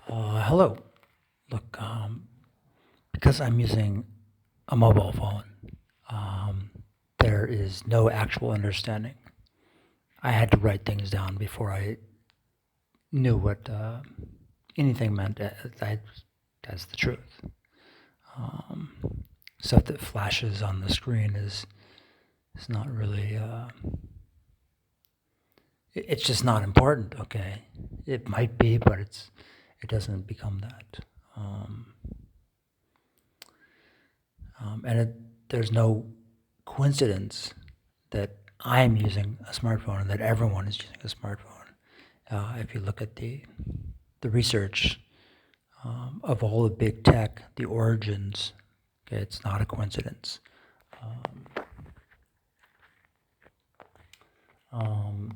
Hello. Look, because I'm using a mobile phone, um, there is no actual understanding. I had to write things down before I knew what anything meant. That's the truth. Um, Stuff that flashes on the screen is not really. It's just not important. Okay, it might be, but it doesn't become that. Um, there's no coincidence that I'm using a smartphone and that everyone is using a smartphone. If you look at the research of all the big tech, the origins, okay, it's not a coincidence. Um,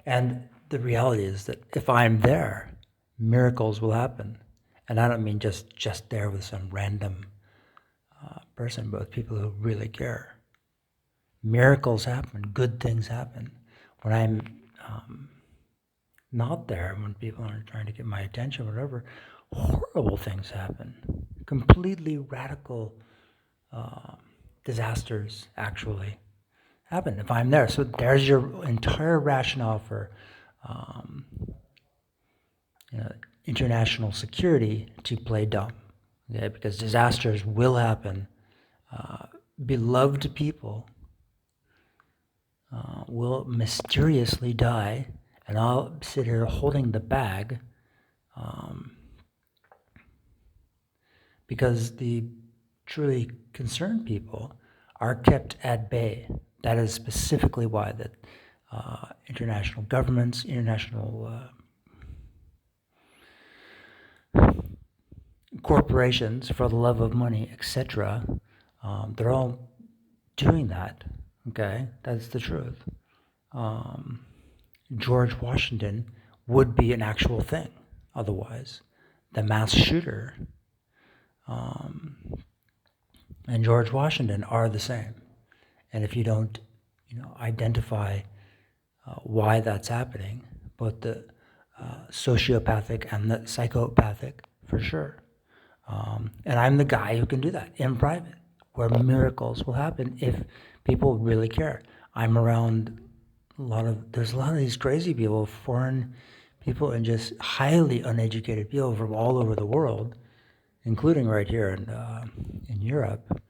and the reality is that if I'm there, miracles will happen. And I don't mean just there with some random person, but with people who really care. Miracles happen, good things happen. When I'm not there, when people aren't trying to get my attention, whatever, horrible things happen. Completely radical disasters actually happen if I'm there. So there's your entire rationale for you know, international security to play dumb. Okay? Because disasters will happen. Beloved people will mysteriously die, and I'll sit here holding the bag because the truly concerned people are kept at bay. That is specifically why that international governments, international corporations, for the love of money, etc., they're all doing that. Okay, that's the truth. George Washington would be an actual thing otherwise. The mass shooter and George Washington are the same. And if you don't, identify why that's happening, both the sociopathic and the psychopathic, for sure. And I'm the guy who can do that in private, where miracles will happen if people really care. I'm around there's a lot of these crazy people, foreign people, and just highly uneducated people from all over the world, including right here in Europe,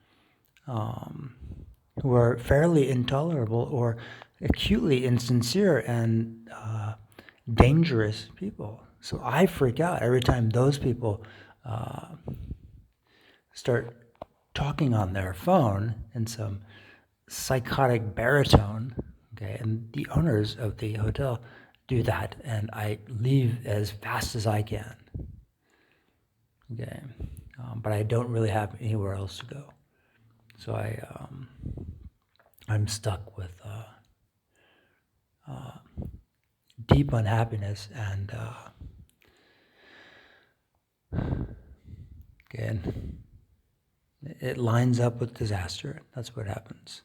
who are fairly intolerable or acutely insincere and dangerous people. So I freak out every time those people start talking on their phone in some psychotic baritone, okay, and the owners of the hotel do that, and I leave as fast as I can, okay, but I don't really have anywhere else to go, so I'm stuck with deep unhappiness and again, it lines up with disaster. That's what happens.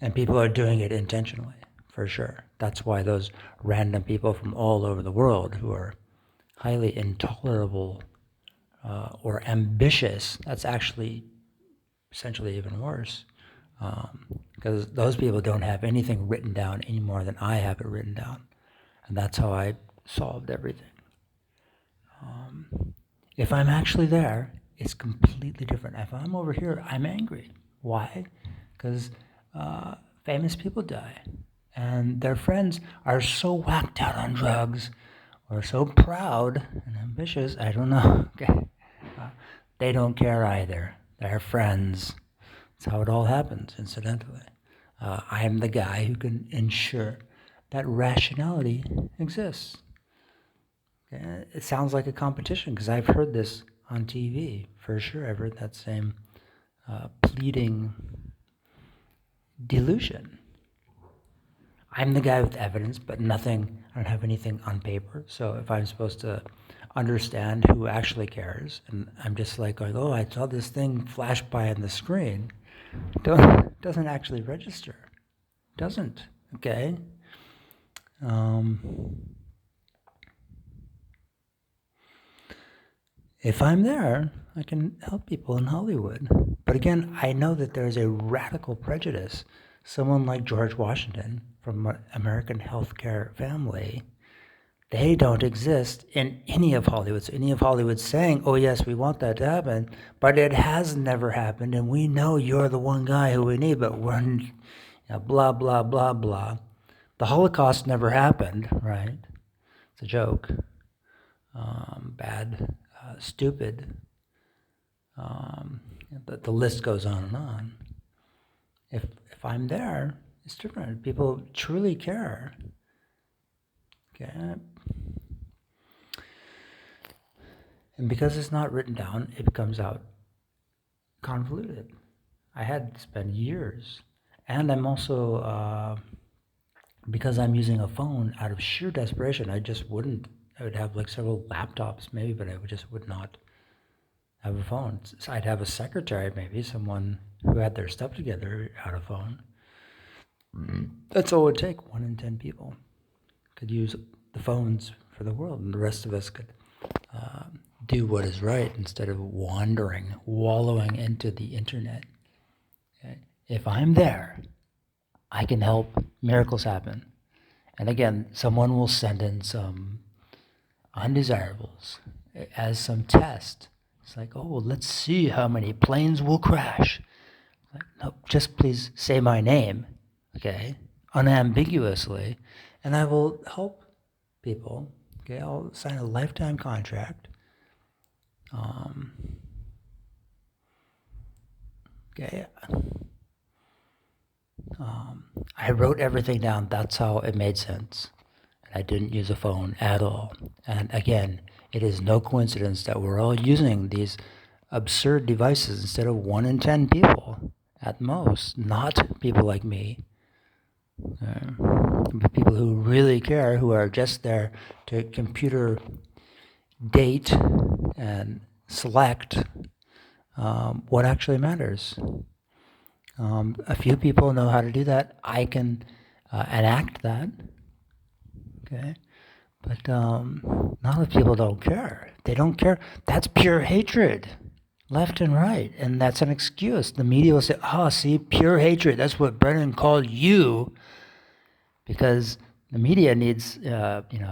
And people are doing it intentionally, for sure. That's why those random people from all over the world who are highly intolerable or ambitious, that's actually essentially even worse. Because those people don't have anything written down any more than I have it written down. And that's how I solved everything. If I'm actually there, it's completely different. If I'm over here, I'm angry. Why? Because famous people die, and their friends are so whacked out on drugs, or so proud and ambitious. I don't know. Okay, they don't care either. They're friends. That's how it all happens. Incidentally, I am the guy who can ensure that rationality exists. It sounds like a competition because I've heard this on TV for sure. I've heard that same pleading delusion. I'm the guy with evidence, but nothing, I don't have anything on paper. So if I'm supposed to understand who actually cares, and I'm just like going, oh, I saw this thing flash by on the screen, doesn't actually register. Doesn't, okay? Um, if I'm there, I can help people in Hollywood. But again, I know that there's a radical prejudice. Someone like George Washington from an American healthcare family, they don't exist in any of Hollywood. So any of Hollywood's saying, oh, yes, we want that to happen, but it has never happened, and we know you're the one guy who we need, but we're blah, blah, blah, blah. The Holocaust never happened, right? It's a joke. Bad, stupid. The list goes on and on. If I'm there, it's different. People truly care. Okay. And because it's not written down, it comes out convoluted. I had to spend years. And I'm also, because I'm using a phone out of sheer desperation, I would have like several laptops maybe, but I would not have a phone. So I'd have a secretary, maybe someone who had their stuff together, had a phone. That's all it would take. 1 in 10 people could use the phones for the world, and the rest of us could do what is right instead of wallowing into the internet. Okay? If I'm there, I can help miracles happen. And again, someone will send in some undesirables as some test. It's like, oh, let's see how many planes will crash. Like, no, just please say my name, okay, unambiguously, and I will help people. Okay, I'll sign a lifetime contract. Okay. I wrote everything down. That's how it made sense. And I didn't use a phone at all. And again, it is no coincidence that we're all using these absurd devices instead of 1 in 10 people at most, not people like me. People who really care, who are just there to computer date and select what actually matters. A few people know how to do that. I can enact that, okay? But not enough people don't care. They don't care. That's pure hatred, left and right, and that's an excuse. The media will say, "Oh, see, pure hatred. That's what Brennan called you," because the media needs,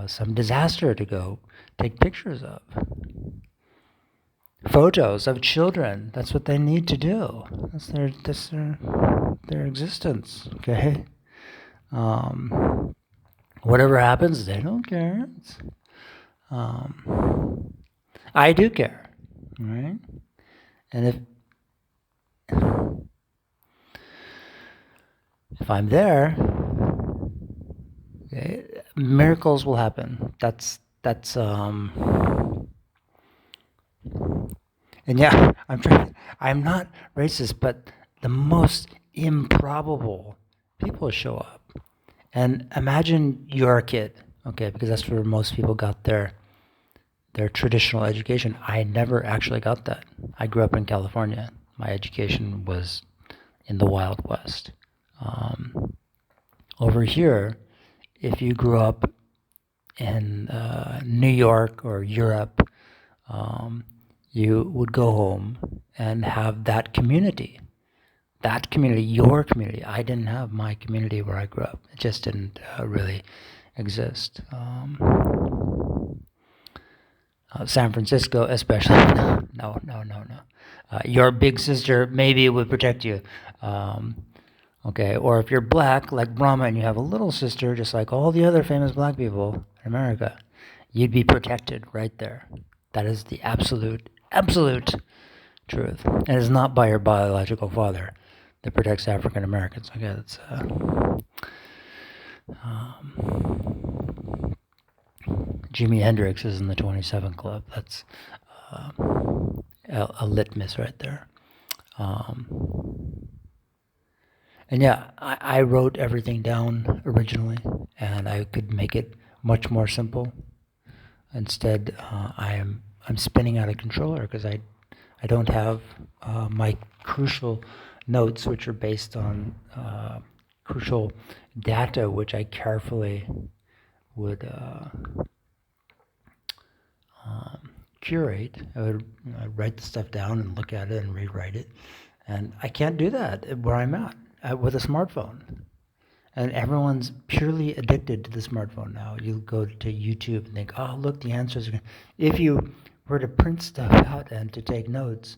some disaster to go take pictures of. Photos of children. That's what they need to do. That's their existence. Okay. Whatever happens, they don't care. I do care, right? And if I'm there, okay, miracles will happen. That's and yeah, I'm not racist, but the most improbable people show up. And imagine you're a kid, okay, because that's where most people got their traditional education. I never actually got that. I grew up in California. My education was in the Wild West. Over here, if you grew up in New York or Europe, you would go home and have that community. That community, your community. I didn't have my community where I grew up. It just didn't really exist. San Francisco, especially. No. Your big sister maybe would protect you. Okay, or if you're black, like Brahma, and you have a little sister, just like all the other famous black people in America, you'd be protected right there. That is the absolute truth. And it's not by your biological father that protects African Americans. Okay, that's Jimi Hendrix is in the 27 Club. That's a litmus right there. And yeah, I wrote everything down originally, and I could make it much more simple. Instead, I'm spinning out a controller because I don't have my crucial notes, which are based on crucial data, which I carefully would curate. I would write the stuff down and look at it and rewrite it. And I can't do that where I'm at with a smartphone. And everyone's purely addicted to the smartphone now. You go to YouTube and think, oh, look, the answers are. If you were to print stuff out and to take notes,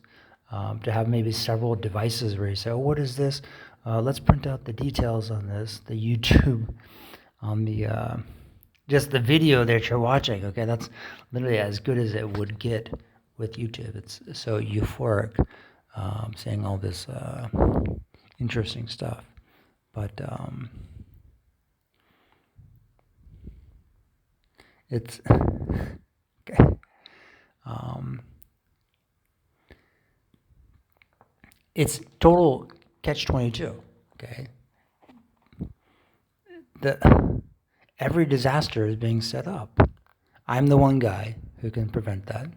to have maybe several devices where you say, oh, what is this? Let's print out the details on this, the YouTube, on the, just the video that you're watching, okay? That's literally as good as it would get with YouTube. It's so euphoric, saying all this interesting stuff. But it's okay. It's total catch-22. Okay, every disaster is being set up. I'm the one guy who can prevent that.